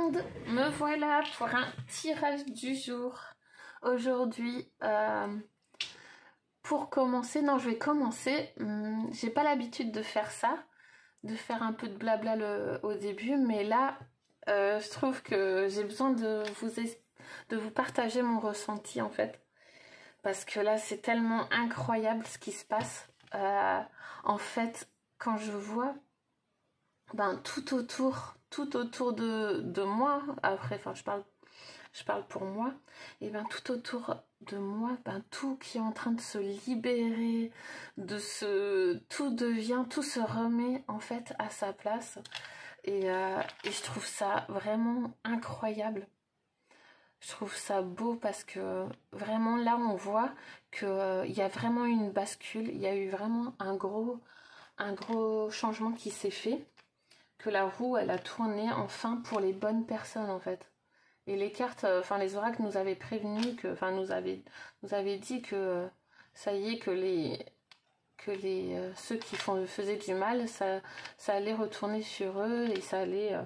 monde, me voilà pour un tirage du jour. Aujourd'hui, pour commencer, non, je vais commencer. J'ai pas l'habitude de faire ça, de faire un peu de blabla au début, mais là, je trouve que j'ai besoin de vous partager mon ressenti en fait. Parce que là, c'est tellement incroyable ce qui se passe. En fait, quand je vois tout autour de moi, après, enfin, je parle pour moi, et tout autour de moi, tout qui est en train de se libérer, tout se remet en fait à sa place, et je trouve ça vraiment incroyable. Je trouve ça beau parce que vraiment là on voit que il y a vraiment une bascule, il y a eu vraiment un gros changement qui s'est fait, que la roue elle a tourné enfin pour les bonnes personnes en fait. Et les cartes, enfin les oracles nous avaient prévenu que, enfin nous avaient dit que ça y est, que ceux qui faisaient du mal, ça allait retourner sur eux et ça allait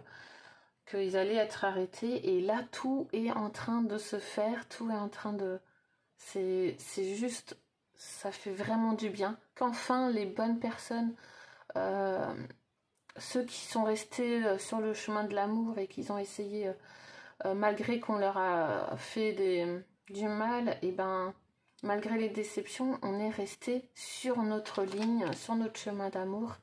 qu'ils allaient être arrêtés. Et là tout est en train de se faire, tout est en train de, c'est juste, ça fait vraiment du bien qu'enfin les bonnes personnes, ceux qui sont restés sur le chemin de l'amour et qui ont essayé, malgré qu'on leur a fait du mal, et malgré les déceptions, on est resté sur notre ligne, sur notre chemin d'amour.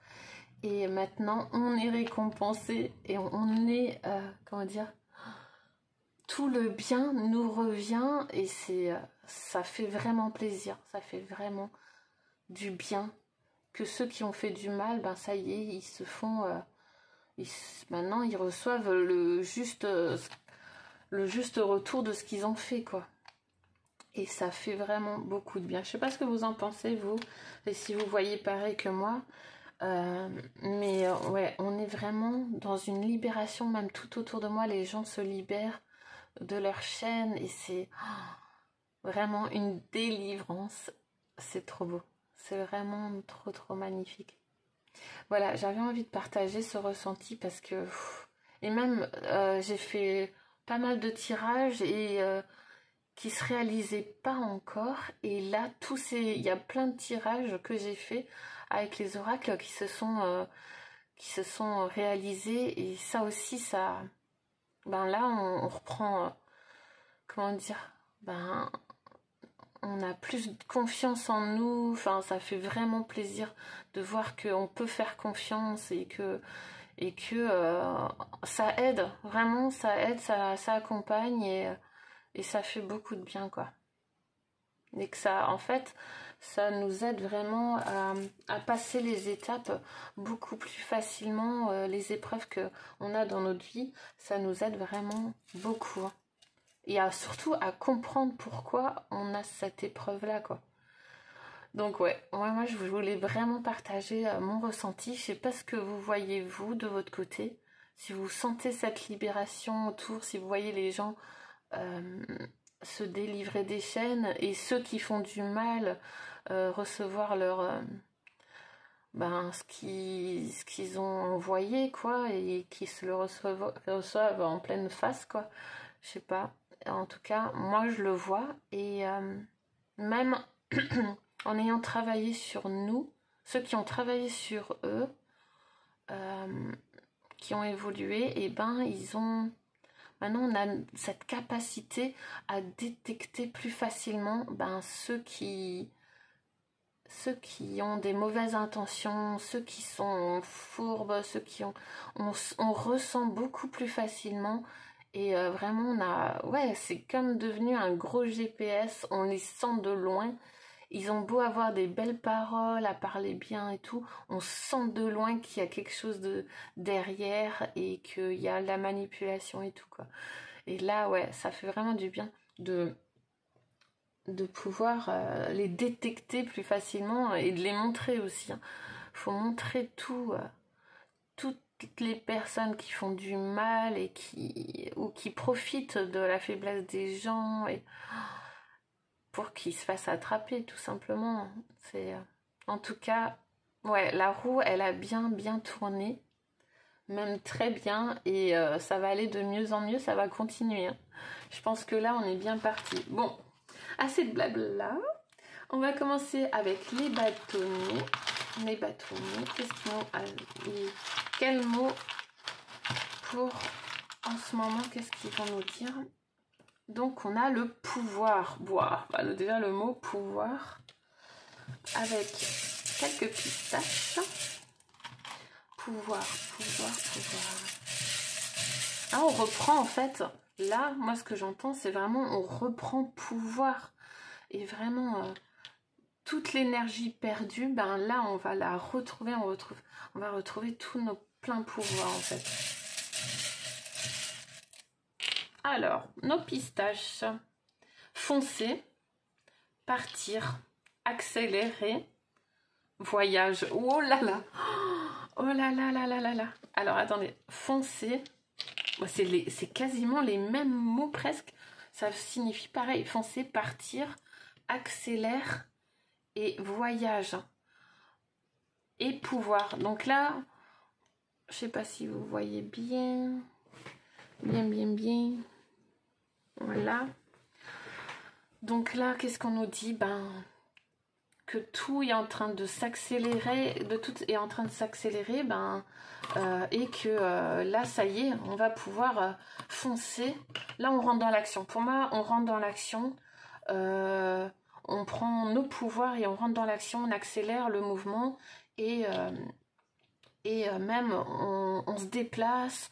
Et maintenant, on est récompensé et on est, comment dire, tout le bien nous revient et ça fait vraiment plaisir, ça fait vraiment du bien. Que ceux qui ont fait du mal, ça y est, ils se font, maintenant ils reçoivent le juste retour de ce qu'ils ont fait, quoi. Et ça fait vraiment beaucoup de bien. Je sais pas ce que vous en pensez, vous, et si vous voyez pareil que moi. Ouais, on est vraiment dans une libération, même tout autour de moi, les gens se libèrent de leur chaîne et c'est vraiment une délivrance. C'est trop beau. C'est vraiment trop magnifique. Voilà, j'avais envie de partager ce ressenti parce que... Et même, j'ai fait pas mal de tirages et qui se réalisaient pas encore. Et là, il y a plein de tirages que j'ai fait avec les oracles qui se sont réalisés. Et ça aussi, ça... là, on reprend... comment dire, on a plus de confiance en nous. Enfin, ça fait vraiment plaisir de voir qu'on peut faire confiance et que ça aide, vraiment, ça aide, ça accompagne et ça fait beaucoup de bien, quoi. Et que ça, en fait, ça nous aide vraiment à passer les étapes beaucoup plus facilement, les épreuves qu'on a dans notre vie, ça nous aide vraiment beaucoup. Et surtout à comprendre pourquoi on a cette épreuve-là, quoi. Donc ouais, moi je voulais vraiment partager mon ressenti. Je sais pas ce que vous voyez vous de votre côté, si vous sentez cette libération autour, si vous voyez les gens se délivrer des chaînes et ceux qui font du mal recevoir leur ce qu'ils ont envoyé, quoi, et qui se le reçoivent en pleine face, quoi. Je sais pas. En tout cas, moi je le vois et même en ayant travaillé sur nous, ceux qui ont travaillé sur eux, qui ont évolué, et ils ont... Maintenant, on a cette capacité à détecter plus facilement ceux qui ont des mauvaises intentions, ceux qui sont fourbes, ceux qui ont... On ressent beaucoup plus facilement. Et vraiment, c'est comme devenu un gros GPS, on les sent de loin. Ils ont beau avoir des belles paroles, à parler bien et tout, on sent de loin qu'il y a quelque chose derrière et qu'il y a la manipulation et tout, quoi. Et là, ouais, ça fait vraiment du bien de pouvoir les détecter plus facilement et de les montrer aussi. Faut montrer toutes les personnes qui font du mal et qui profitent de la faiblesse des gens et pour qu'ils se fassent attraper, tout simplement. C'est en tout cas, ouais, la roue elle a bien tourné. même très bien, et ça va aller de mieux en mieux, ça va continuer. Hein. Je pense que là, on est bien parti. Bon, assez de blabla. On va commencer avec les bâtonnets. Les bâtonnets, qu'est-ce qu'ils ont quel mot pour en ce moment, qu'est-ce qu'ils vont nous dire? Donc, on a le pouvoir. Voilà, déjà le mot pouvoir avec quelques pistaches. Pouvoir. Ah, on reprend en fait. Là, moi, ce que j'entends, c'est vraiment on reprend pouvoir. Et vraiment, toute l'énergie perdue, ben là, on va la retrouver. On va retrouver tous nos pleins pouvoirs en fait. Alors, nos pistaches. Foncer, partir, accélérer, voyage. Oh là là. Oh là là là là là là. Alors, attendez. Foncer. C'est quasiment les mêmes mots presque. Ça signifie pareil. Foncer, partir, accélère et voyage. Et pouvoir. Donc là, je sais pas si vous voyez bien. Bien. Voilà. Donc là, qu'est-ce qu'on nous dit? Ben, que tout est en train de s'accélérer, tout est en train de s'accélérer, ben, et que là, ça y est, on va pouvoir foncer. Là, on rentre dans l'action. Pour moi, on rentre dans l'action. On prend nos pouvoirs et on rentre dans l'action, on accélère le mouvement et même on se déplace,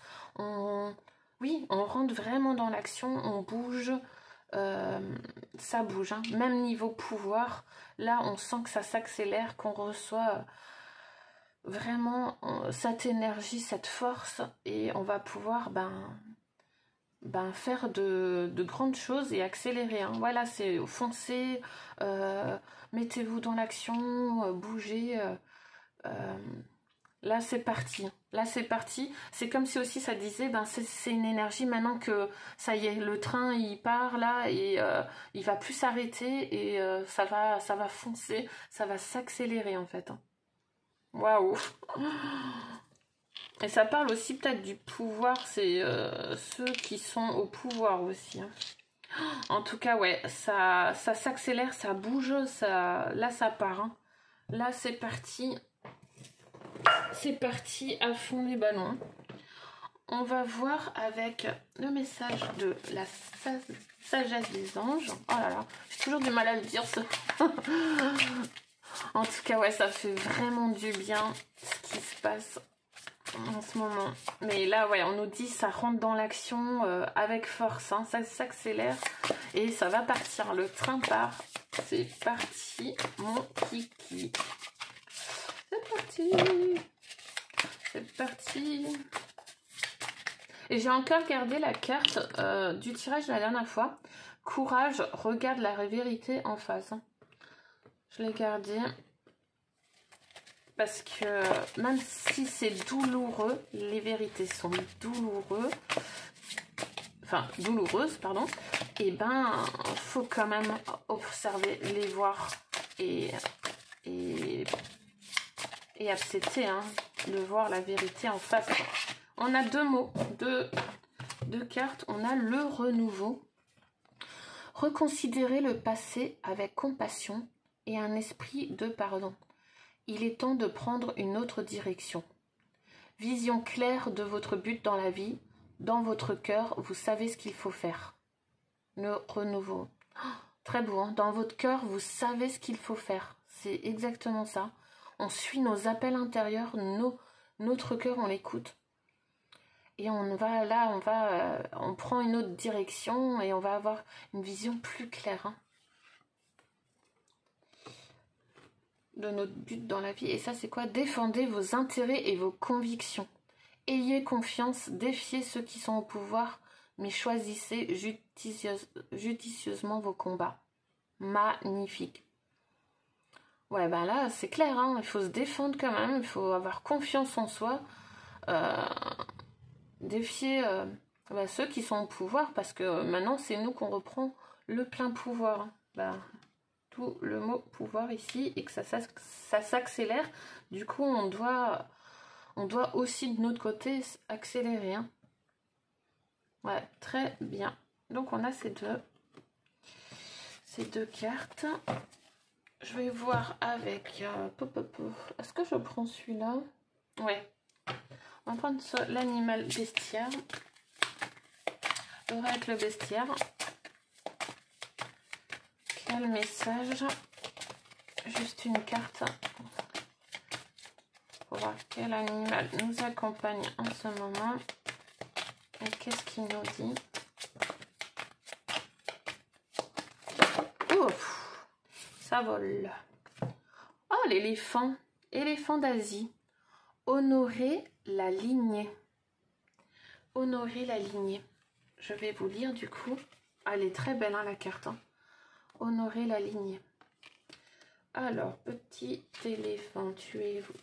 oui, on rentre vraiment dans l'action, on bouge, ça bouge, hein. Même niveau pouvoir, là on sent que ça s'accélère, qu'on reçoit vraiment cette énergie, cette force et on va pouvoir faire de grandes choses et accélérer. Hein. Voilà, c'est foncer, mettez-vous dans l'action, bougez. Là, c'est parti. Là, c'est parti. C'est comme si aussi ça disait, ben c'est une énergie maintenant que ça y est, le train il part là et il va plus s'arrêter et ça va foncer, ça va s'accélérer en fait. Waouh. Et ça parle aussi peut-être du pouvoir, c'est ceux qui sont au pouvoir aussi. Hein. En tout cas, ouais, ça s'accélère, ça bouge, là ça part. Hein. Là c'est parti. C'est parti à fond les ballons. On va voir avec le message de la sagesse des anges. Oh là là, j'ai toujours du mal à le dire ça. En tout cas, ouais, ça fait vraiment du bien ce qui se passe en ce moment. Mais là, ouais, on nous dit ça rentre dans l'action avec force. Hein, ça s'accélère et ça va partir. Le train part. C'est parti, mon kiki. C'est parti. C'est parti. Et j'ai encore gardé la carte du tirage de la dernière fois. Courage, regarde la vérité en face. Je l'ai gardé. Parce que même si c'est douloureux, les vérités sont douloureuses. Enfin, douloureuses, pardon. Et ben, faut quand même observer, les voir et accepter hein, de voir la vérité en face. On a deux mots, deux cartes. On a le renouveau. Reconsidérer le passé avec compassion et un esprit de pardon. Il est temps de prendre une autre direction. Vision claire de votre but dans la vie. Dans votre cœur, vous savez ce qu'il faut faire. Le renouveau. Oh, très beau, hein. Dans votre cœur, vous savez ce qu'il faut faire. C'est exactement ça. On suit nos appels intérieurs, notre cœur, on l'écoute. Et on va là, on prend une autre direction et on va avoir une vision plus claire hein, de notre but dans la vie. Et ça, c'est quoi? Défendez vos intérêts et vos convictions. Ayez confiance, défiez ceux qui sont au pouvoir, mais choisissez judicieusement vos combats. Magnifique. Ouais, ben là, c'est clair, hein, il faut se défendre quand même, il faut avoir confiance en soi. Défier ceux qui sont au pouvoir parce que maintenant c'est nous qu'on reprend le plein pouvoir. Tout le mot pouvoir ici et que ça s'accélère. Du coup on doit on doit aussi de notre côté accélérer. Hein. Ouais, très bien. Donc on a ces deux cartes. Je vais voir avec... Est-ce que je prends celui-là? Ouais. On va prendre l'animal bestiaire. L'oracle bestiaire. Quel message? Juste une carte. Pour voir quel animal nous accompagne en ce moment. Et qu'est-ce qu'il nous dit? Ouf, ça vole. Oh, l'éléphant. Éléphant d'Asie. Honorer la lignée. Honorer la lignée. Je vais vous lire du coup. Ah, elle est très belle hein, la carte. Hein. Honorer la lignée. Alors, petit éléphant, tuez-vous.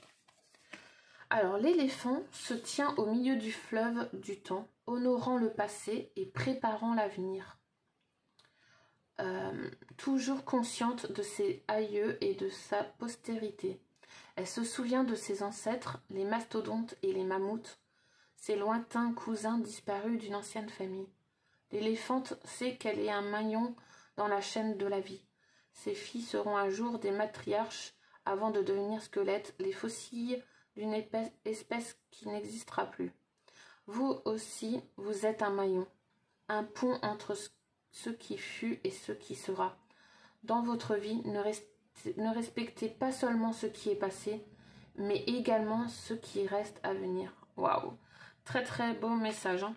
Alors, l'éléphant se tient au milieu du fleuve du temps, honorant le passé et préparant l'avenir. Toujours consciente de ses aïeux et de sa postérité. Elle se souvient de ses ancêtres, les mastodontes et les mammouths, ses lointains cousins disparus d'une ancienne famille. L'éléphante sait qu'elle est un maillon dans la chaîne de la vie. Ses filles seront un jour des matriarches avant de devenir squelettes, les fossiles d'une espèce qui n'existera plus. Vous aussi, vous êtes un maillon, un pont entre ce qui fut et ce qui sera. Dans votre vie, ne respectez pas seulement ce qui est passé, mais également ce qui reste à venir. Waouh! Très très beau message. Hein.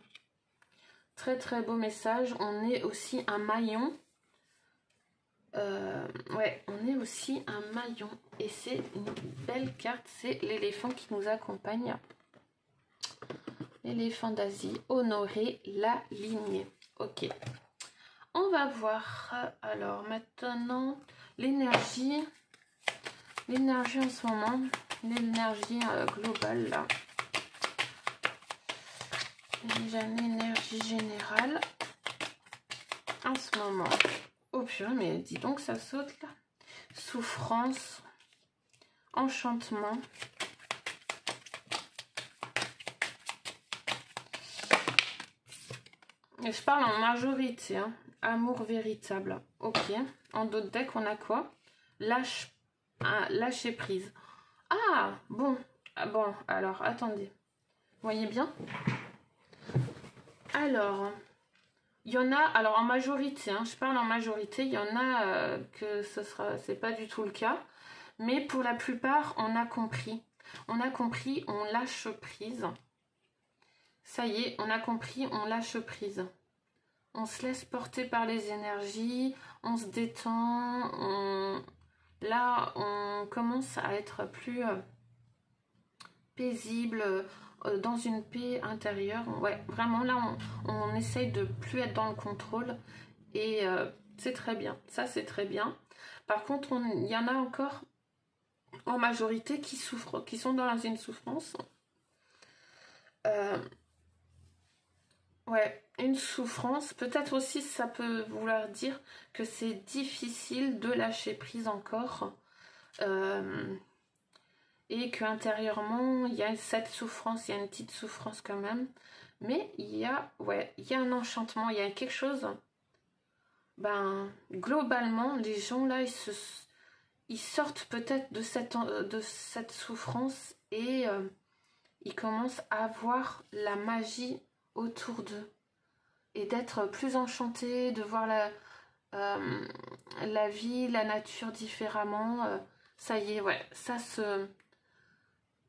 Très très beau message. On est aussi un maillon. Ouais, on est aussi un maillon. Et c'est une belle carte. C'est l'éléphant qui nous accompagne. L'éléphant d'Asie. Honorer la lignée. Ok. On va voir. Alors maintenant, l'énergie. L'énergie en ce moment. L'énergie globale là. L'énergie générale. En ce moment. Oh purée, mais dis donc, ça saute là. Souffrance. Enchantement. Et je parle en majorité. Hein. Amour véritable. Ok. En d'autres decks, on a quoi? Lâcher prise. Ah, bon. Ah, bon, alors, attendez. Vous voyez bien? Alors... Il y en a, alors en majorité, hein, je parle en majorité, il y en a que c'est pas du tout le cas. Mais pour la plupart, on a compris. On a compris, on lâche prise. Ça y est, on a compris, on lâche prise. On se laisse porter par les énergies, on se détend. Là, on commence à être plus paisible, dans une paix intérieure. Ouais, vraiment là on essaye de plus être dans le contrôle et c'est très bien, ça c'est très bien. Par contre il y en a encore en majorité qui souffrent, qui sont dans une souffrance. Ouais, une souffrance, peut-être aussi ça peut vouloir dire que c'est difficile de lâcher prise encore. Et qu'intérieurement, il y a cette souffrance, il y a une petite souffrance quand même. Mais il y a, ouais, il y a un enchantement, il y a quelque chose. Ben, globalement, les gens là, ils sortent peut-être de cette souffrance et ils commencent à voir la magie autour d'eux. Et d'être plus enchantés, de voir la vie, la nature différemment. Ça y est, ouais, ça se...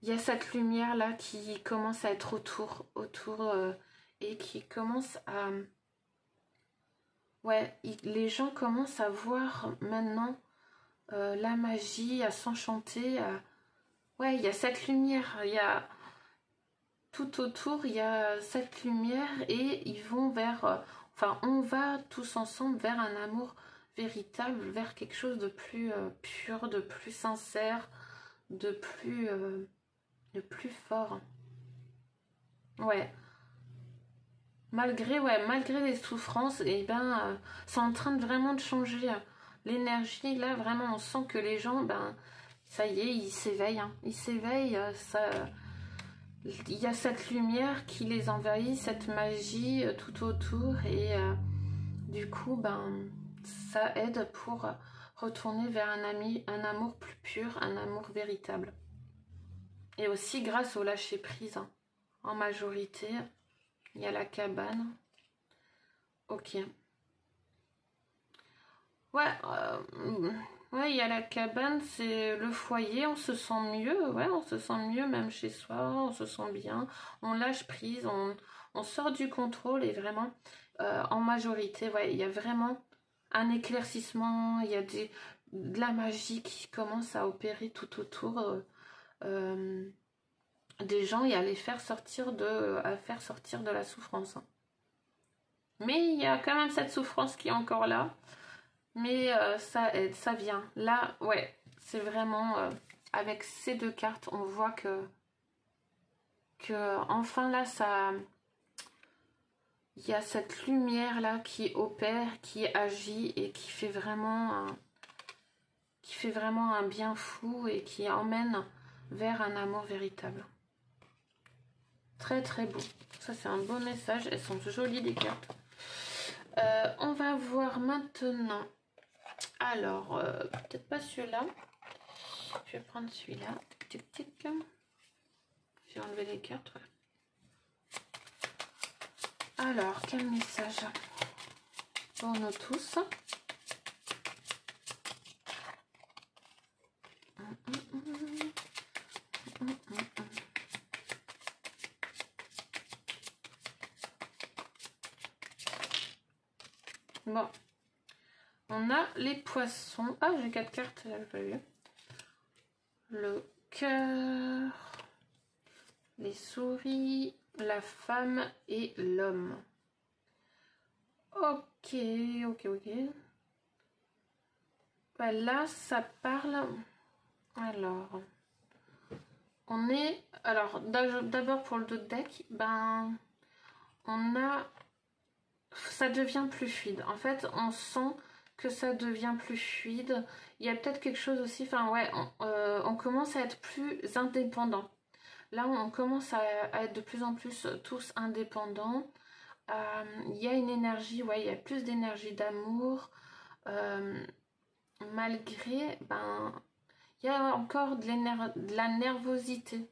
Il y a cette lumière là qui commence à être autour et qui commence à... Ouais, les gens commencent à voir maintenant la magie, à s'enchanter. Ouais, il y a cette lumière, il y a... Tout autour, il y a cette lumière et ils vont vers... Enfin, on va tous ensemble vers un amour véritable, vers quelque chose de plus pur, de plus sincère, de plus fort. Ouais. Malgré les souffrances, et ben, c'est en train de vraiment de changer. L'énergie, là, vraiment, on sent que les gens, ben, ça y est, ils s'éveillent. Hein. Ils s'éveillent, ça... il y a cette lumière qui les envahit, cette magie tout autour et du coup, ben, ça aide pour retourner vers un amour plus pur, un amour véritable. Et aussi grâce au lâcher prise, hein. En majorité, il y a la cabane. Ok. Ouais, ouais, il y a la cabane, c'est le foyer, on se sent mieux, ouais, on se sent mieux même chez soi, on se sent bien, on lâche prise, on sort du contrôle et vraiment, en majorité, ouais, il y a vraiment un éclaircissement, il y a de la magie qui commence à opérer tout autour des gens et à les faire sortir faire sortir de la souffrance, hein. Mais il y a quand même cette souffrance qui est encore là. Mais ça aide, ça vient. Là, ouais, c'est vraiment... avec ces deux cartes, on voit que enfin là, ça... Il y a cette lumière-là qui opère, qui agit et qui fait vraiment un bien fou et qui emmène vers un amour véritable. Très très beau. Ça, c'est un beau message. Elles sont jolies, les cartes. On va voir maintenant... Alors, peut-être pas celui-là. Je vais prendre celui-là. Tic, tic, tic. Je vais enlever les cartes. Ouais. Alors, quel message pour nous tous? Bon. On a les poissons. Ah, j'ai 4 cartes, j'avais pas vu. Le cœur, les souris, la femme et l'homme. Ok, ok, ok. Bah là, ça parle... Alors, on est... Alors, d'abord pour le dos de deck, ben, on a... Ça devient plus fluide. En fait, on sent que ça devient plus fluide. Il y a peut-être quelque chose aussi, enfin ouais, on commence à être plus indépendant. Là, on commence à être de plus en plus tous indépendants. Il y a une énergie, ouais, il y a plus d'énergie d'amour. Malgré, ben, il y a encore de la nervosité.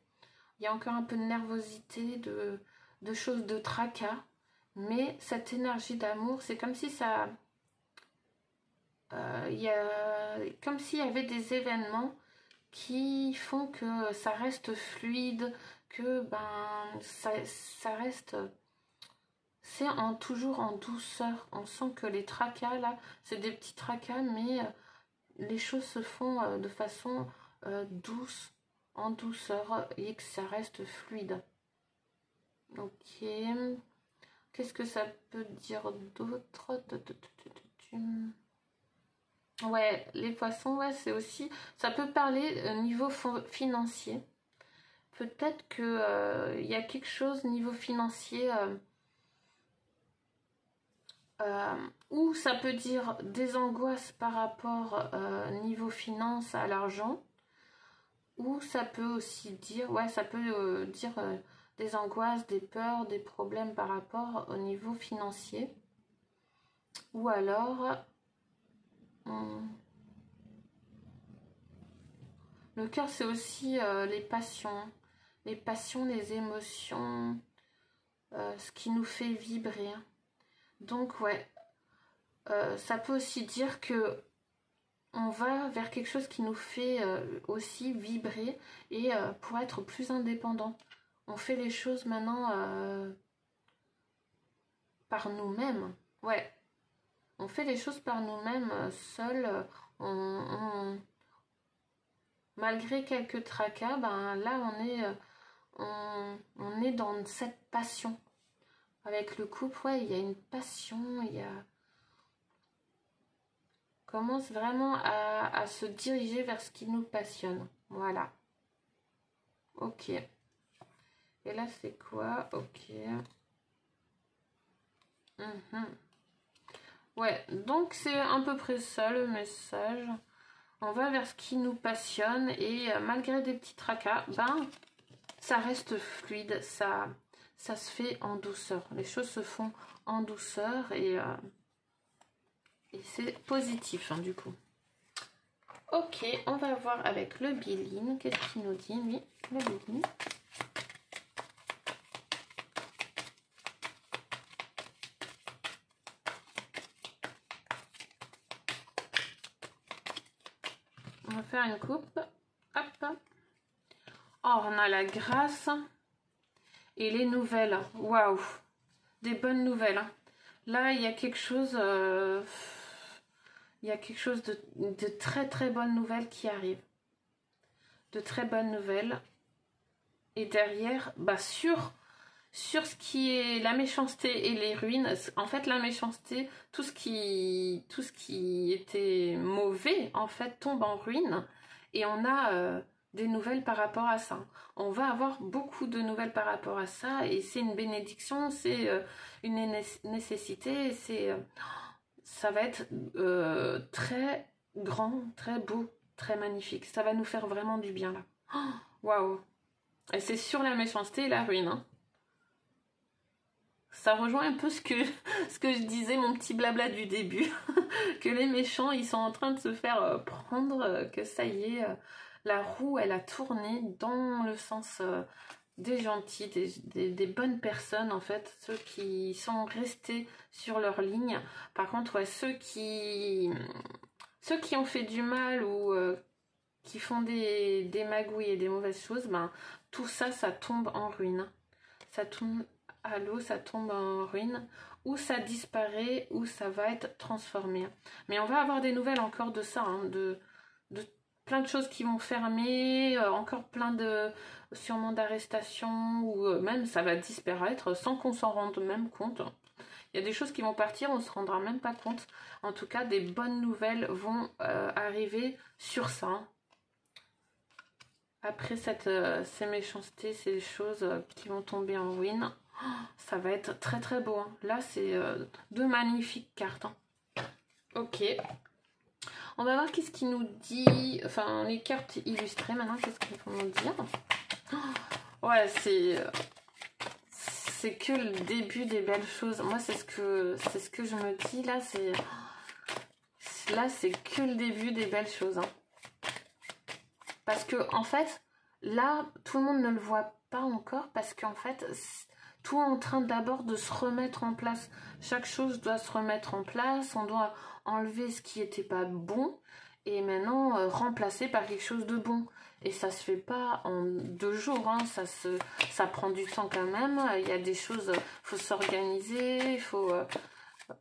Il y a encore un peu de nervosité, de choses de tracas. Mais cette énergie d'amour, c'est comme si ça... comme s'il y avait des événements qui font que ça reste fluide, que ben ça reste... C'est toujours en douceur. On sent que les tracas, là, c'est des petits tracas, mais les choses se font de façon douce, en douceur, et que ça reste fluide. Ok. Qu'est-ce que ça peut dire d'autre? Ouais, les poissons, ouais, c'est aussi... Ça peut parler niveau financier. Peut-être que y a quelque chose niveau financier ou ça peut dire des angoisses par rapport niveau finance à l'argent. Ou ça peut aussi dire, ouais, ça peut dire des angoisses, des peurs, des problèmes par rapport au niveau financier. Ou alors... le cœur, c'est aussi les passions, les émotions, ce qui nous fait vibrer. Donc, ouais, ça peut aussi dire que on va vers quelque chose qui nous fait aussi vibrer et pour être plus indépendant. On fait les choses maintenant par nous-mêmes. Ouais, on fait les choses par nous-mêmes, seuls. Malgré quelques tracas, ben là on est dans cette passion. Avec le couple, ouais, il y a une passion, il y a... On commence vraiment à se diriger vers ce qui nous passionne. Voilà. Ok. Et là, c'est quoi? Ok. Ouais, donc c'est à peu près ça le message. On va vers ce qui nous passionne et malgré des petits tracas, ben ça reste fluide, ça se fait en douceur. Les choses se font en douceur et c'est positif hein, du coup. Ok, on va voir avec le Bilin. Qu'est-ce qu'il nous dit, lui, le Bilin? On va faire une coupe. Hop. Oh, on a la grâce et les nouvelles. Waouh! Des bonnes nouvelles. Là, il y a quelque chose... il y a quelque chose de très très bonnes nouvelles qui arrive. De très bonnes nouvelles. Et derrière, bah sur ce qui est la méchanceté et les ruines, en fait la méchanceté, tout ce qui était mauvais, en fait tombe en ruine. Et on a des nouvelles par rapport à ça. On va avoir beaucoup de nouvelles par rapport à ça. Et c'est une bénédiction, c'est une nécessité, ça va être très grand, très beau, très magnifique. Ça va nous faire vraiment du bien là. Waouh! Et c'est sur la méchanceté et la ruine. Hein. Ça rejoint un peu ce que je disais, mon petit blabla du début. Que les méchants, ils sont en train de se faire prendre, que ça y est, la roue, elle a tourné dans le sens des gentils, des bonnes personnes, en fait. Ceux qui sont restés sur leur ligne. Par contre, ouais, ceux qui ont fait du mal ou qui font des magouilles et des mauvaises choses, ben, tout ça, ça tombe en ruine. Ça tombe à l'eau, ça tombe en ruine, ou ça disparaît, ou ça va être transformé. Mais on va avoir des nouvelles encore de ça, hein, de plein de choses qui vont fermer, encore plein de sûrement d'arrestations, ou même ça va disparaître sans qu'on s'en rende même compte. Il y a des choses qui vont partir, on ne se rendra même pas compte. En tout cas, des bonnes nouvelles vont arriver sur ça. Hein. Après ces méchancetés, ces choses qui vont tomber en ruine, ça va être très très beau. Hein. Là, c'est deux magnifiques cartes. Hein. Ok. On va voir qu'est-ce qu'il nous dit. Enfin, les cartes illustrées maintenant, qu'est-ce qu'ils vont nous dire. Ouais, c'est que le début des belles choses. Moi, c'est ce que je me dis. Là, c'est que le début des belles choses. Hein. Parce que, en fait, là, tout le monde ne le voit pas encore parce qu'en fait, tout est en train d'abord de se remettre en place. Chaque chose doit se remettre en place. On doit enlever ce qui n'était pas bon et maintenant remplacer par quelque chose de bon. Et ça se fait pas en 2 jours. Hein. Ça prend du temps quand même. Il y a des choses, il faut s'organiser. Il faut...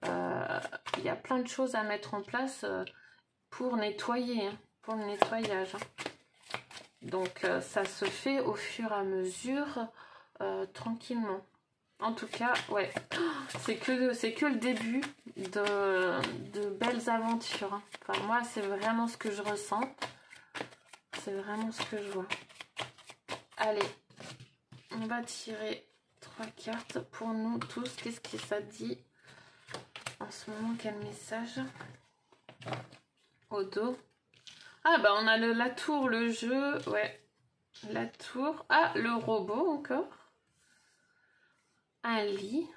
il y a plein de choses à mettre en place pour nettoyer, hein, pour le nettoyage. Hein. Donc ça se fait au fur et à mesure, tranquillement. En tout cas, ouais, c'est que le début de belles aventures. Hein. Enfin, moi, c'est vraiment ce que je ressens. C'est vraiment ce que je vois. Allez, on va tirer 3 cartes pour nous tous. Qu'est-ce que ça dit en ce moment? Quel message au dos? Ah bah on a la tour, le jeu, ouais, la tour. Ah, le robot encore. Un lit.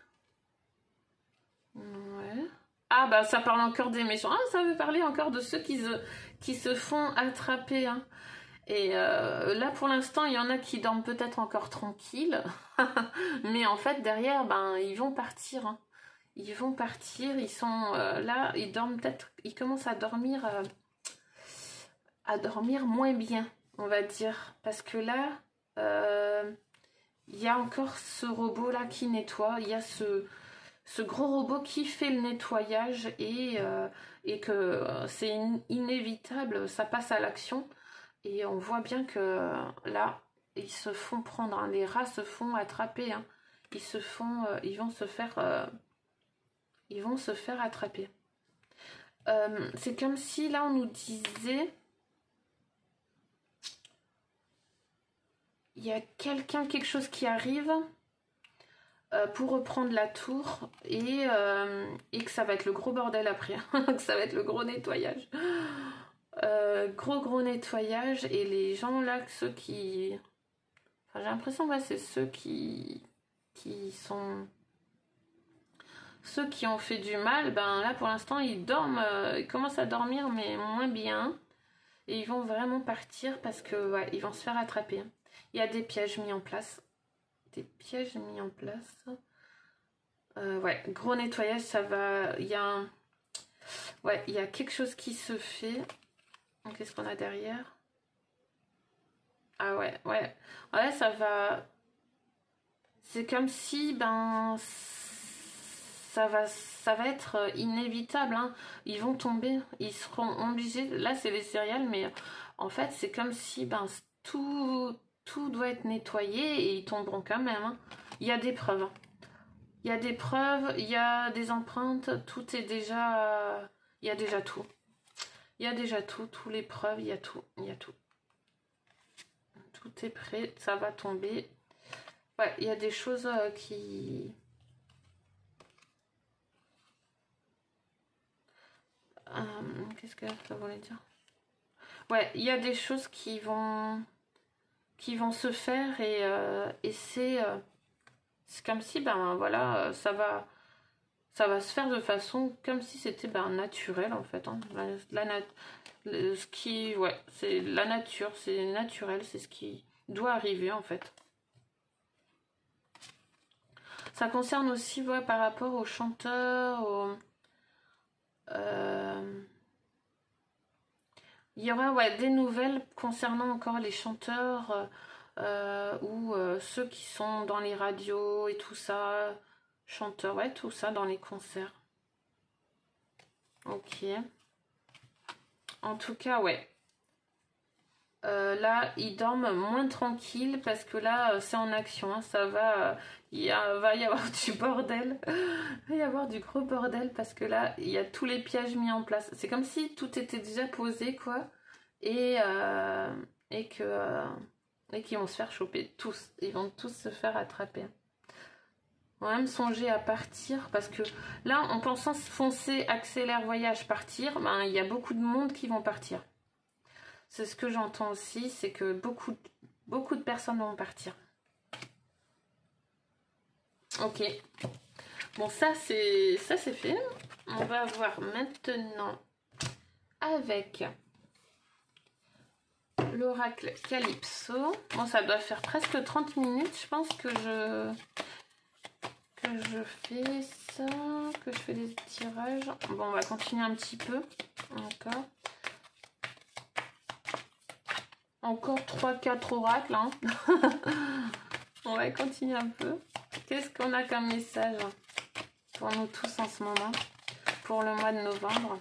Ouais. Ah bah ça parle encore des méchants. Ah, ça veut parler encore de ceux qui se font attraper. Hein. Et là pour l'instant il y en a qui dorment peut-être encore tranquilles. Mais en fait derrière, ben ils vont partir. Hein. Ils vont partir, ils sont là, ils dorment peut-être, ils commencent à dormir moins bien, on va dire. Parce que là, il y a encore ce robot-là qui nettoie. Il y a ce gros robot qui fait le nettoyage et que c'est inévitable, ça passe à l'action. Et on voit bien que là, ils se font prendre. Hein. Les rats se font attraper. Hein. Ils vont se faire attraper. C'est comme si là, on nous disait... Il y a quelque chose qui arrive pour reprendre la tour et que ça va être le gros bordel après, que ça va être le gros nettoyage. Gros nettoyage et les gens là, ceux qui Enfin, j'ai l'impression que ouais, c'est ceux qui sont... Ceux qui ont fait du mal, ben là pour l'instant ils dorment, ils commencent à dormir mais moins bien. Et ils vont vraiment partir parce que ouais, ils vont se faire attraper. Il y a des pièges mis en place. Des pièges mis en place. Ouais, gros nettoyage, ça va... Il y a un... Ouais, il y a quelque chose qui se fait. Qu'est-ce qu'on a derrière? Ah ouais, ouais. Ouais, ça va... C'est comme si, ben... Ça va être inévitable. Hein. Ils vont tomber. Ils seront obligés... Là, c'est les céréales, mais en fait, c'est comme si, ben, tout doit être nettoyé et ils tomberont quand même. Hein. Il y a des preuves. Hein. Il y a des preuves, il y a des empreintes, tout est déjà... Il y a déjà tout. Il y a déjà tout, tous les preuves, il y a tout, il y a tout. Tout est prêt, ça va tomber. Ouais, il y a des choses qui... Qu'est-ce que ça voulait dire? Ouais, il y a des choses qui vont se faire et c'est comme si, ben voilà, ça va se faire de façon comme si c'était ben, naturel en fait. Hein. Ce qui, ouais, c'est la nature, c'est naturel, c'est ce qui doit arriver en fait. Ça concerne aussi ouais, par rapport aux chanteurs, il y aura ouais, des nouvelles concernant encore les chanteurs ou ceux qui sont dans les radios et tout ça. Chanteurs, ouais, tout ça dans les concerts. Ok. En tout cas, ouais. Là, ils dorment moins tranquilles parce que là, c'est en action. Hein, ça va, va y avoir du bordel. Il va y avoir du gros bordel parce que là, il y a tous les pièges mis en place. C'est comme si tout était déjà posé, quoi. Et qu'ils vont se faire choper tous. Ils vont tous se faire attraper. On va même songer à partir parce que là, en pensant foncer, accélère, voyage, partir, ben, il y a beaucoup de monde qui vont partir. C'est ce que j'entends aussi, c'est que beaucoup de personnes vont partir. Ok. Bon, ça c'est fait. On va voir maintenant avec l'oracle Calypso. Bon, ça doit faire presque 30 minutes. Je pense que je fais ça, que je fais des tirages. Bon, on va continuer un petit peu. Encore 3-4 oracles. Hein. On va continuer un peu. Qu'est-ce qu'on a comme message pour nous tous en ce moment, pour le mois de novembre?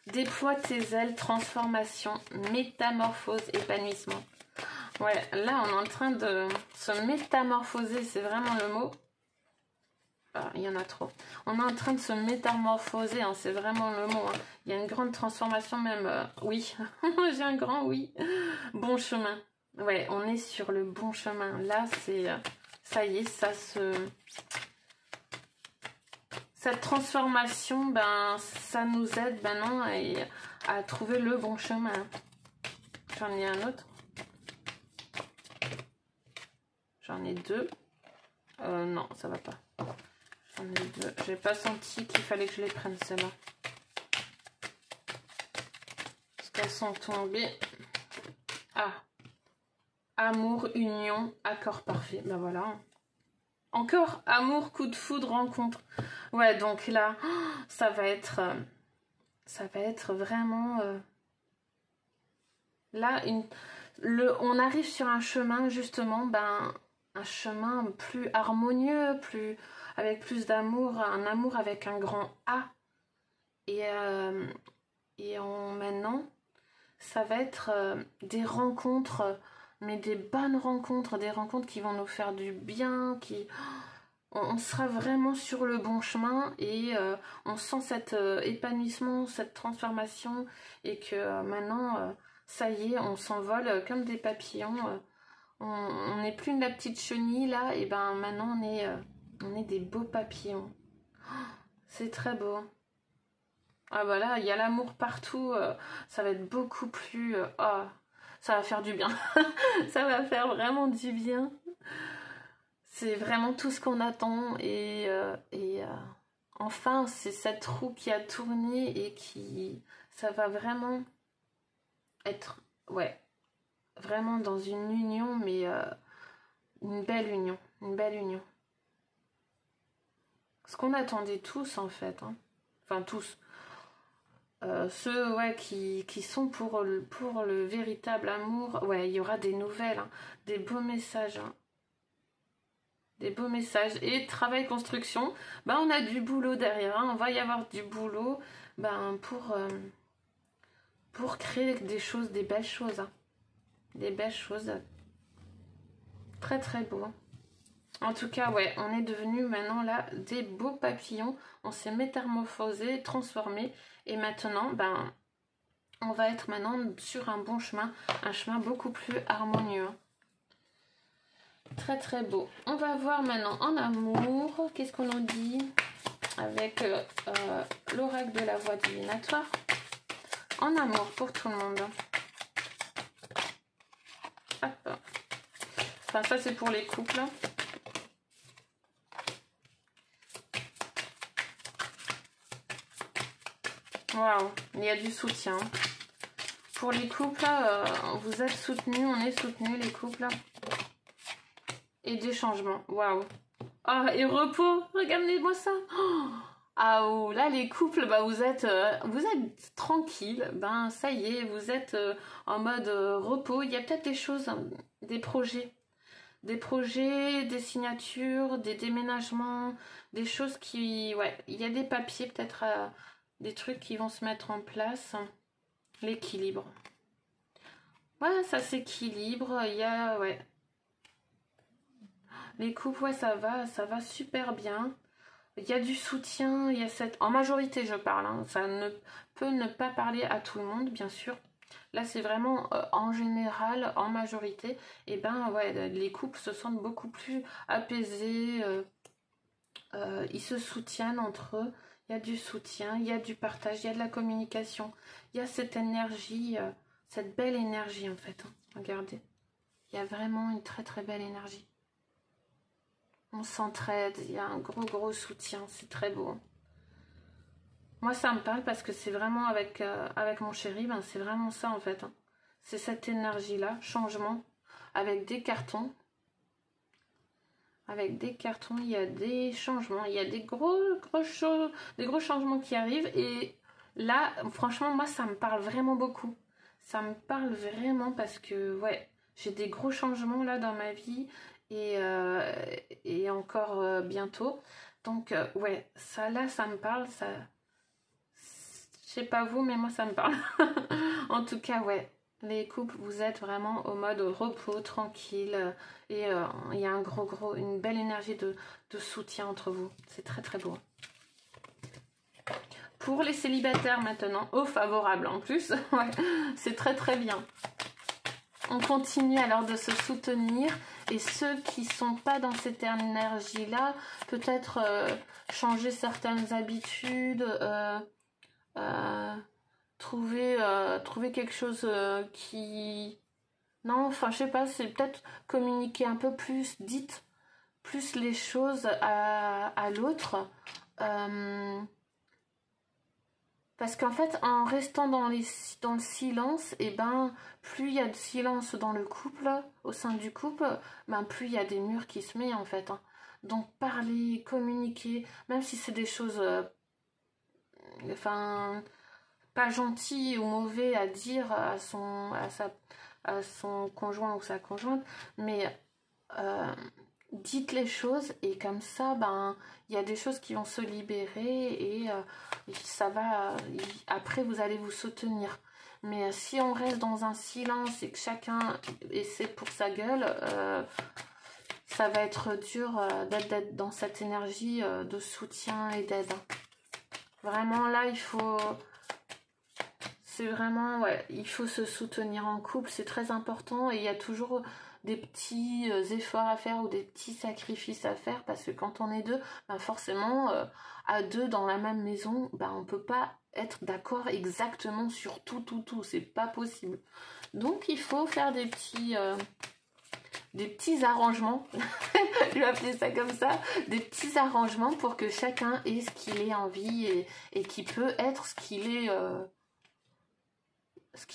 Déploie tes ailes, transformation, métamorphose, épanouissement. Ouais, là on est en train de se métamorphoser, c'est vraiment le mot. Ah, il y en a trop. On est en train de se métamorphoser, hein, c'est vraiment le mot. Hein. Il y a une grande transformation même. Oui, j'ai un grand oui. Bon chemin. Ouais, on est sur le bon chemin. Là, c'est... ça y est, cette transformation, ben, ça nous aide maintenant à trouver le bon chemin. J'en ai un autre. J'en ai deux. Non, ça va pas. J'en ai deux. J'ai pas senti qu'il fallait que je les prenne, celles-là. Parce qu'elles sont tombées. Ah. Amour, union, accord parfait. Ben voilà. Encore amour, coup de foudre, rencontre. Ouais, donc là, ça va être vraiment... Là, on arrive sur un chemin, justement, ben, un chemin plus harmonieux, avec plus d'amour, un amour avec un grand A. Et maintenant, ça va être des rencontres, mais des bonnes rencontres, des rencontres qui vont nous faire du bien, on sera vraiment sur le bon chemin et on sent cet épanouissement, cette transformation et que maintenant, ça y est, on s'envole comme des papillons. On n'est plus de la petite chenille là, et ben maintenant on est des beaux papillons. C'est très beau. Ah bah là, il y a l'amour partout, ça va être beaucoup plus... ça va faire du bien. Ça va faire vraiment du bien. C'est vraiment tout ce qu'on attend enfin, c'est cette roue qui a tourné et ça va vraiment être, ouais, vraiment dans une union, mais une belle union, une belle union. Ce qu'on attendait tous en fait, hein. Enfin tous. Ceux ouais, qui sont pour le véritable amour, ouais, il y aura des nouvelles, hein, des beaux messages. Hein. Des beaux messages. Et travail construction, ben, on a du boulot derrière. Hein. On va y avoir du boulot ben, pour créer des choses, des belles choses. Hein. Des belles choses. Très très beau. En tout cas, ouais, on est devenu maintenant là des beaux papillons. On s'est métamorphosé, transformé. Et maintenant, ben, on va être maintenant sur un bon chemin. Un chemin beaucoup plus harmonieux. Très très beau. On va voir maintenant en amour. Qu'est-ce qu'on en dit avec l'oracle de la voix divinatoire. En amour pour tout le monde. Hop. Enfin, ça c'est pour les couples. Waouh, il y a du soutien. Pour les couples, vous êtes soutenus, on est soutenus les couples. Et des changements, waouh. Ah, et repos, regardez-moi ça. Oh, ah, oh, là les couples, bah, vous êtes tranquille. Ben ça y est, vous êtes en mode repos. Il y a peut-être des choses, des projets, des signatures, des déménagements, des choses qui, ouais, il y a des papiers peut-être, des trucs qui vont se mettre en place. L'équilibre. Ouais, ça s'équilibre. Il y a, ouais. Les couples, ouais, ça va super bien. Il y a du soutien, il y a cette... En majorité, je parle, hein. Ça ne peut ne pas parler à tout le monde, bien sûr. Là, c'est vraiment en général, en majorité. Et ben, ouais, les couples se sentent beaucoup plus apaisés. Ils se soutiennent entre eux. Il y a du soutien, il y a du partage, il y a de la communication. Il y a cette énergie, cette belle énergie, en fait. Hein. Regardez. Il y a vraiment une très, très belle énergie. On s'entraide, il y a un gros soutien, c'est très beau. Moi ça me parle parce que c'est vraiment avec mon chéri, ben, c'est vraiment ça en fait. Hein. C'est cette énergie-là, changement, avec des cartons. Avec des cartons, il y a des changements, il y a des gros changements qui arrivent. Et là, franchement, moi ça me parle vraiment beaucoup. Ça me parle vraiment parce que, ouais, j'ai des gros changements là dans ma vie. Et encore bientôt. Donc, ouais, ça là, ça me parle. Ça, je sais pas vous, mais moi, ça me parle. En tout cas, ouais, les couples, vous êtes vraiment au mode repos, tranquille. Et il y a une belle énergie de soutien entre vous. C'est très, très beau. Pour les célibataires maintenant, au favorable en plus. Ouais, c'est très, très bien. On continue alors de se soutenir et ceux qui sont pas dans cette énergie-là, peut-être changer certaines habitudes, trouver quelque chose qui... Non, enfin je sais pas, c'est peut-être communiquer un peu plus, dites plus les choses à l'autre. Parce qu'en fait, en restant dans le silence, et ben, plus il y a de silence dans le couple, au sein du couple, ben, plus il y a des murs qui se mettent en fait. Hein. Donc parler, communiquer, même si c'est des choses, enfin, pas gentilles ou mauvais à dire à son conjoint ou sa conjointe, mais dites les choses et comme ça, ben, il y a des choses qui vont se libérer et ça va. Après, vous allez vous soutenir. Mais si on reste dans un silence et que chacun essaie pour sa gueule, ça va être dur d'être dans cette énergie de soutien et d'aide. Vraiment, là, il faut... C'est vraiment... Ouais, il faut se soutenir en couple, c'est très important et il y a toujours... des petits efforts à faire ou des petits sacrifices à faire parce que quand on est deux, ben forcément à deux dans la même maison, ben on peut pas être d'accord exactement sur tout, c'est pas possible. Donc il faut faire des petits arrangements, je vais appeler ça comme ça, des petits arrangements pour que chacun ait ce qu'il ait envie et qui peut être ce qu'il est, ce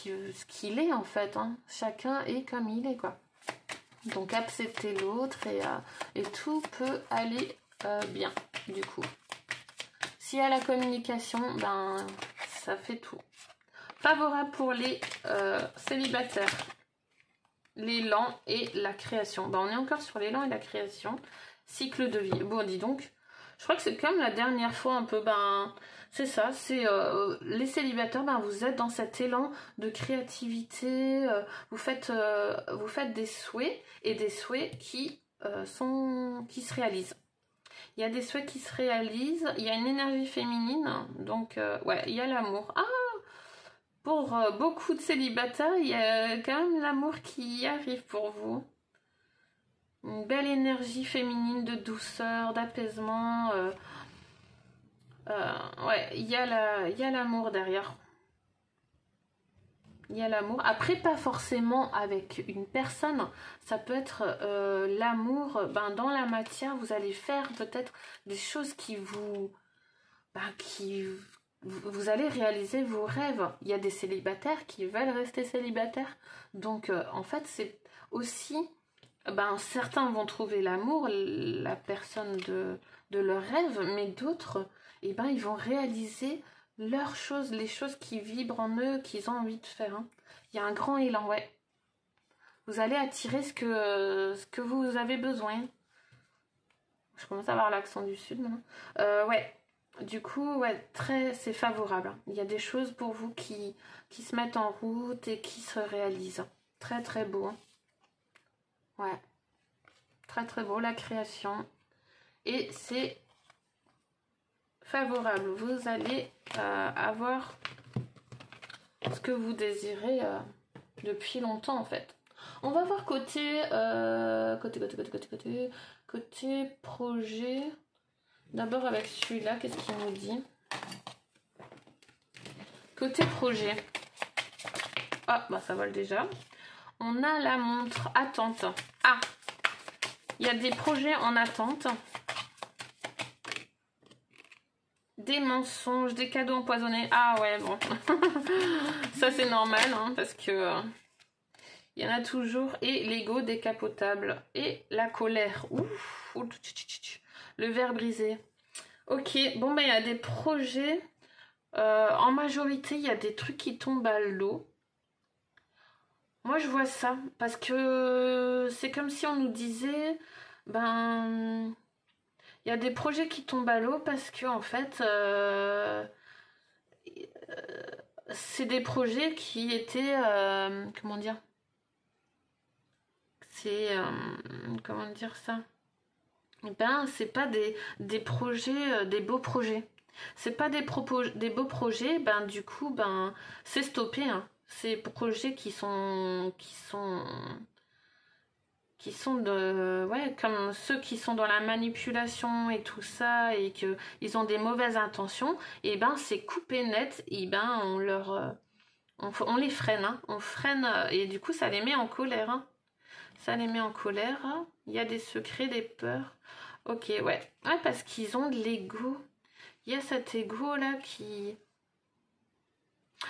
qu'il est en fait, hein. Chacun est comme il est, quoi. Donc accepter l'autre et tout peut aller bien, du coup. S'il y a la communication, ben ça fait tout. Favorable pour les célibataires. L'élan et la création. Ben, on est encore sur l'élan et la création. Cycle de vie. Bon, dis donc, je crois que c'est comme la dernière fois un peu, ben, c'est ça, c'est les célibataires, ben, vous êtes dans cet élan de créativité, vous faites des souhaits et des souhaits qui se réalisent. Il y a des souhaits qui se réalisent, il y a une énergie féminine, donc ouais, il y a l'amour. Ah, pour beaucoup de célibataires, il y a quand même l'amour qui arrive pour vous. Une belle énergie féminine de douceur, d'apaisement. Ouais, il y a l'amour derrière. Il y a l'amour. Après, pas forcément avec une personne. Ça peut être l'amour. Ben, dans la matière, vous allez faire peut-être des choses qui vous... Ben, vous allez réaliser vos rêves. Il y a des célibataires qui veulent rester célibataires. Donc, en fait, c'est aussi... Ben, certains vont trouver l'amour, la personne de leur rêve, mais d'autres, eh ben, ils vont réaliser leurs choses, les choses qui vibrent en eux, qu'ils ont envie de faire. Hein. Il y a un grand élan, ouais. Vous allez attirer ce que vous avez besoin. Je commence à avoir l'accent du sud maintenant. Ouais. Du coup, ouais, c'est favorable. Il y a des choses pour vous qui se mettent en route et qui se réalisent. Très, très beau. Ouais. Très, très beau, la création. Et c'est favorable. Vous allez avoir ce que vous désirez depuis longtemps, en fait. On va voir côté projet. D'abord avec celui-là, qu'est-ce qu'il nous dit? Côté projet. Ah, bah ça vole déjà. On a la montre attente. Ah, il y a des projets en attente. Des mensonges, des cadeaux empoisonnés. Ah ouais, bon. Ça c'est normal, hein, parce que il y en a toujours. Et l'ego décapotable. Et la colère. Ouf. Le verre brisé. Ok, bon ben il y a des projets. En majorité, il y a des trucs qui tombent à l'eau. Moi je vois ça. Parce que c'est comme si on nous disait, ben... Il y a des projets qui tombent à l'eau parce que en fait, c'est des projets qui étaient, comment dire, c'est, comment dire ça, ben c'est pas des projets, des beaux projets. C'est pas des beaux projets, ben du coup, ben c'est stoppé. Hein. Ces projets qui sont de, ouais, comme ceux qui sont dans la manipulation et tout ça et que ils ont des mauvaises intentions, et ben c'est coupé net, et ben on les freine, hein, on freine et du coup ça les met en colère, hein. Ça les met en colère, hein. Il y a des secrets, des peurs. Ok, ouais, parce qu'ils ont de l'ego. Il y a cet ego là qui,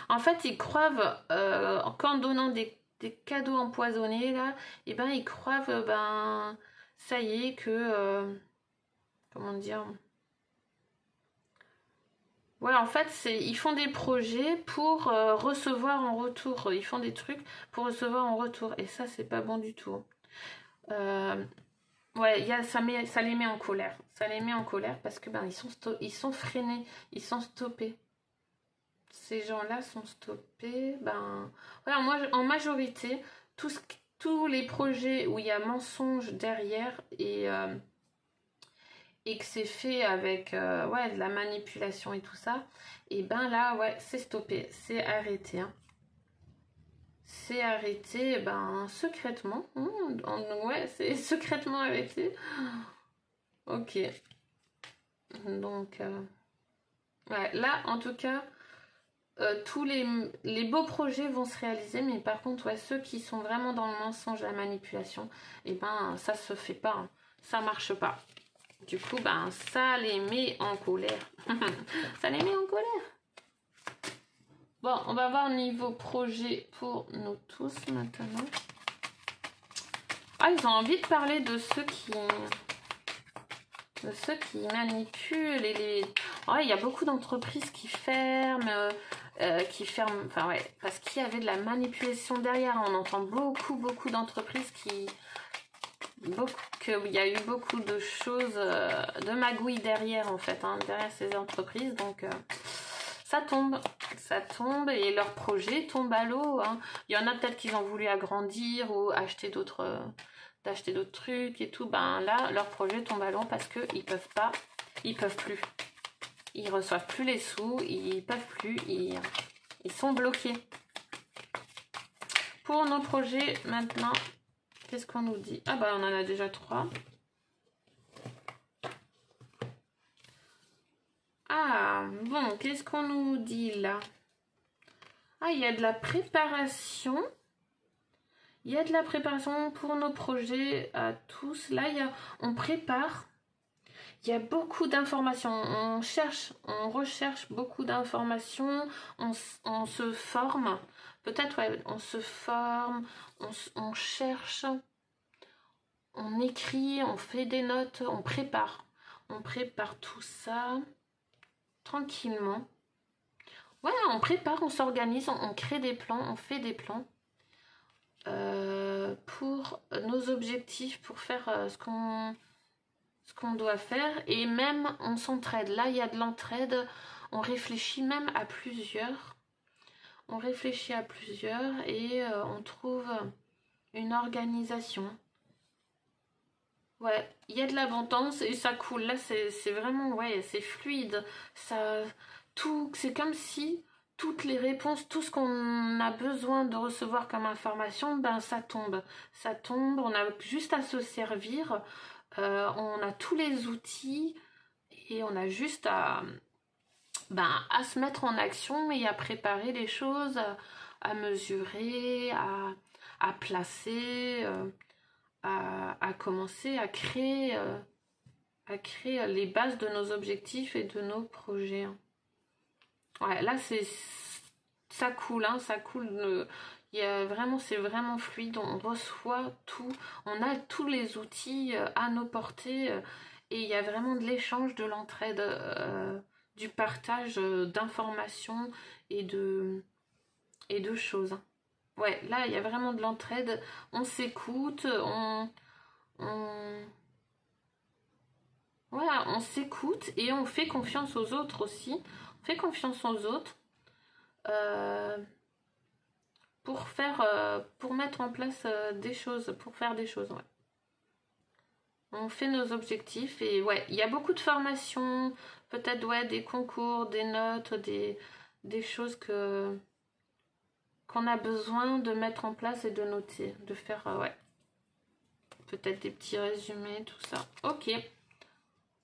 en fait, ils croient qu'en donnant des cadeaux empoisonnés là, et ben ils croient ben ça y est que comment dire, ouais, en fait ils font des projets pour recevoir en retour, ils font des trucs pour recevoir en retour et ça c'est pas bon du tout. Ouais, ça les met en colère, parce que ben ils sont freinés, ils sont stoppés. Ces gens-là sont stoppés. Ben voilà, moi en majorité, tous les projets où il y a mensonge derrière et que c'est fait avec ouais, de la manipulation et tout ça, et ben là, ouais, c'est stoppé, c'est arrêté. Hein. C'est arrêté, ben secrètement. Ouais, c'est secrètement arrêté. Ok. Donc, ouais, là, en tout cas, tous les beaux projets vont se réaliser, mais par contre, ouais, ceux qui sont vraiment dans le mensonge, la manipulation, et ben ça se fait pas, hein. Ça marche pas. Du coup, ben ça les met en colère. Ça les met en colère. Bon, on va voir niveau projet pour nous tous maintenant. Ah, ils ont envie de parler de ceux qui manipulent et les... Oh, il y a beaucoup d'entreprises qui ferment, enfin ouais, parce qu'il y avait de la manipulation derrière. On entend beaucoup d'entreprises qu'il y a eu beaucoup de choses, de magouilles derrière en fait, hein, derrière ces entreprises. Donc ça tombe et leur projet tombe à l'eau, hein. Il y en a peut-être qui ont voulu agrandir ou acheter d'acheter d'autres trucs et tout. Ben là, leur projet tombe à l'eau parce qu'ils peuvent plus. Ils reçoivent plus les sous, ils peuvent plus, ils sont bloqués. Pour nos projets maintenant, qu'est-ce qu'on nous dit? Ah bah on en a déjà 3. Ah bon, qu'est-ce qu'on nous dit là? Ah, il y a de la préparation. Il y a de la préparation pour nos projets à tous. Là, on prépare. Il y a beaucoup d'informations. On recherche beaucoup d'informations. On se forme. Peut-être, ouais, on se forme. On cherche. On écrit. On fait des notes. On prépare. On prépare tout ça tranquillement. Ouais, on prépare, on s'organise, on crée des plans, on fait des plans pour nos objectifs, pour faire ce qu'on doit faire. Et même, on s'entraide. Là, il y a de l'entraide. On réfléchit même à plusieurs. On réfléchit à plusieurs et on trouve une organisation. Ouais, il y a de l'abondance et ça coule. Là, c'est vraiment, ouais, c'est fluide. C'est comme si toutes les réponses, tout ce qu'on a besoin de recevoir comme information, ben ça tombe. Ça tombe, on a juste à se servir. On a tous les outils et on a juste à se mettre en action et à préparer les choses, à mesurer, à placer, à commencer à créer les bases de nos objectifs et de nos projets. Ouais, là ça coule, hein, ça coule. C'est vraiment fluide. On reçoit tout, on a tous les outils à nos portées et il y a vraiment de l'échange, de l'entraide, du partage d'informations et de choses, hein. Ouais, là il y a vraiment de l'entraide. On s'écoute, voilà, on s'écoute et on fait confiance aux autres aussi. On fait confiance aux autres pour mettre en place des choses, pour faire des choses, ouais. On fait nos objectifs et ouais, il y a beaucoup de formations, peut-être ouais, des concours, des notes, des choses qu'on a besoin de mettre en place et de noter, de faire, ouais, peut-être des petits résumés, tout ça. Ok.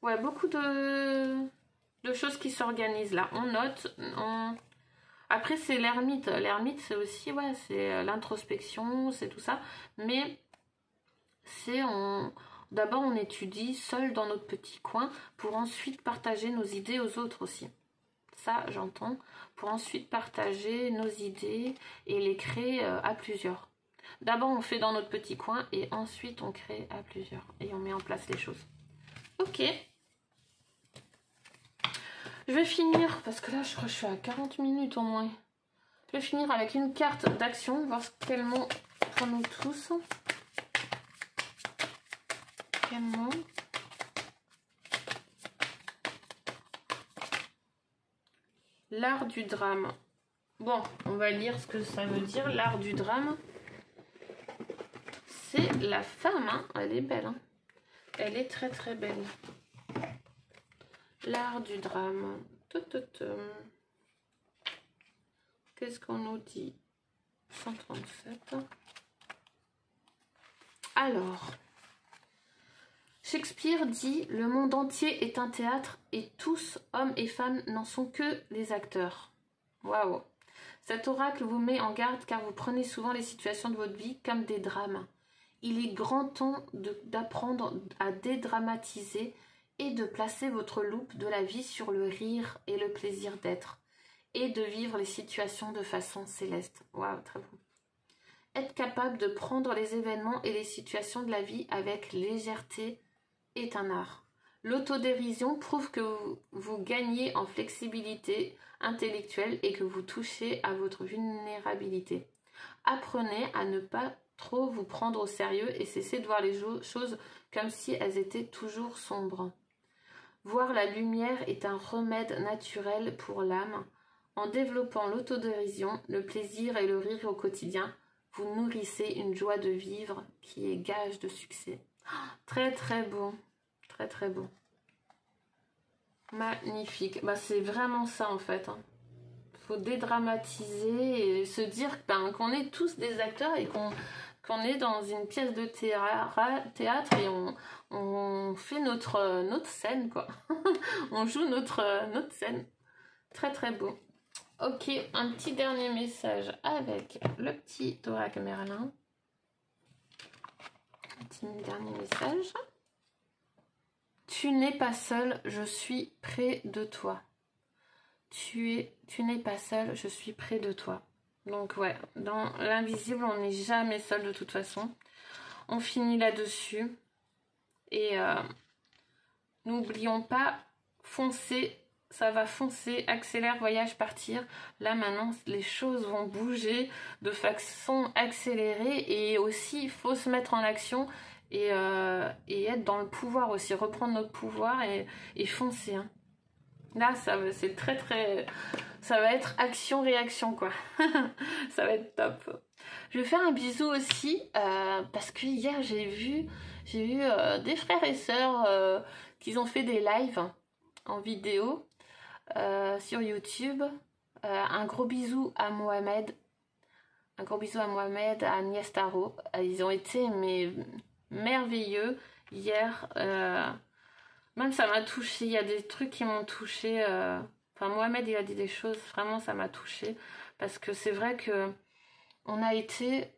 Ouais, beaucoup de choses qui s'organisent là. On note, Après, c'est l'ermite. L'ermite, c'est aussi, ouais, c'est l'introspection, c'est tout ça. Mais d'abord, on étudie seul dans notre petit coin pour ensuite partager nos idées aux autres aussi. Ça, j'entends. Pour ensuite partager nos idées et les créer à plusieurs. D'abord, on fait dans notre petit coin et ensuite, on crée à plusieurs. Et on met en place les choses. Ok. Je vais finir, parce que là, je crois que je suis à 40 minutes au moins. Je vais finir avec une carte d'action, voir quel mot pour nous tous. Quel mot? L'art du drame. Bon, on va lire ce que ça veut dire, l'art du drame. C'est la femme, hein. Elle est belle, hein. Elle est très très belle. L'art du drame. Qu'est-ce qu'on nous dit? 137. Alors, Shakespeare dit « Le monde entier est un théâtre et tous, hommes et femmes, n'en sont que les acteurs. » Waouh. Cet oracle vous met en garde car vous prenez souvent les situations de votre vie comme des drames. Il est grand temps d'apprendre à dédramatiser et de placer votre loupe de la vie sur le rire et le plaisir d'être et de vivre les situations de façon céleste. Waouh, très bon. Être capable de prendre les événements et les situations de la vie avec légèreté est un art. L'autodérision prouve que vous gagnez en flexibilité intellectuelle et que vous touchez à votre vulnérabilité. Apprenez à ne pas trop vous prendre au sérieux et cessez de voir les choses comme si elles étaient toujours sombres. Voir la lumière est un remède naturel pour l'âme. En développant l'autodérision, le plaisir et le rire au quotidien, vous nourrissez une joie de vivre qui est gage de succès. Très très beau, très très beau. Magnifique. Bah, c'est vraiment ça en fait. Faut dédramatiser et se dire qu'on est tous des acteurs et qu'on est dans une pièce de théâtre et on fait notre scène, quoi. On joue notre scène. Très très beau. Ok, un petit dernier message avec le petit oracle Merlin. Un petit dernier message. Tu n'es pas seul, je suis près de toi. Tu n'es pas seul, je suis près de toi. Donc ouais, dans l'invisible, on n'est jamais seul de toute façon. On finit là-dessus. Et n'oublions pas, foncer, ça va foncer, accélère, voyage, partir. Là maintenant, les choses vont bouger de façon accélérée. Et aussi, il faut se mettre en action et être dans le pouvoir aussi. Reprendre notre pouvoir et foncer. Hein. Là, c'est très très... Ça va être action-réaction, quoi. Ça va être top. Je vais faire un bisou aussi, parce que hier, j'ai vu des frères et sœurs qui ont fait des lives en vidéo sur YouTube. Un gros bisou à Mohamed. Un gros bisou à Mohamed, à Agnès Tarot. Ils ont été merveilleux hier. Même ça m'a touchée, il y a des trucs qui m'ont touchée. Enfin, Mohamed, il a dit des choses, vraiment ça m'a touchée. Parce que c'est vrai que on a été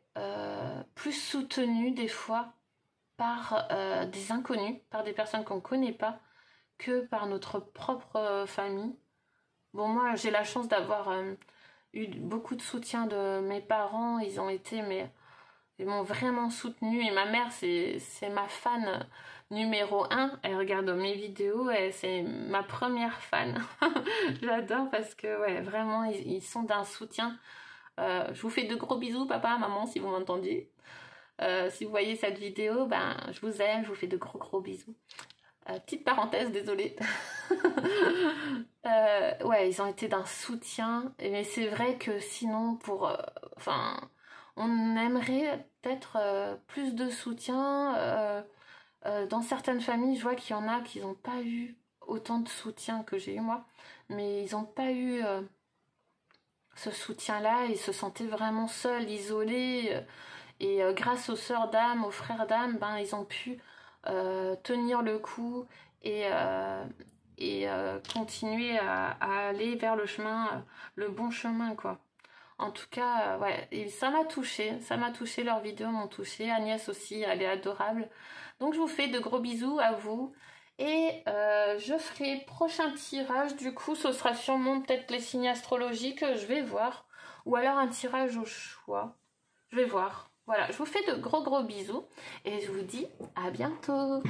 plus soutenus des fois par des inconnus, par des personnes qu'on ne connaît pas, que par notre propre famille. Bon, moi, j'ai la chance d'avoir eu beaucoup de soutien de mes parents. Ils m'ont vraiment soutenue. Et ma mère, c'est ma fan numéro 1. Elle regarde mes vidéos et c'est ma première fan. J'adore parce que, ouais, vraiment, ils sont d'un soutien. Je vous fais de gros bisous, papa, maman, si vous m'entendiez. Si vous voyez cette vidéo, ben, je vous aime, je vous fais de gros bisous. Petite parenthèse, désolée. Ouais, ils ont été d'un soutien. Mais c'est vrai que sinon, on aimerait peut-être plus de soutien. Dans certaines familles, je vois qu'il y en a qui n'ont pas eu autant de soutien que j'ai eu moi. Mais ils n'ont pas eu ce soutien-là. Ils se sentaient vraiment seuls, isolés. Et grâce aux sœurs d'âme, aux frères d'âme, ben, ils ont pu tenir le coup et continuer à aller vers le bon chemin, quoi. En tout cas, ouais, et ça m'a touchée, leurs vidéos m'ont touchée. Agnès aussi, elle est adorable. Donc je vous fais de gros bisous à vous. Et je ferai prochain tirage, du coup, ce sera sûrement peut-être les signes astrologiques, je vais voir. Ou alors un tirage au choix. Je vais voir. Voilà, je vous fais de gros bisous et je vous dis à bientôt.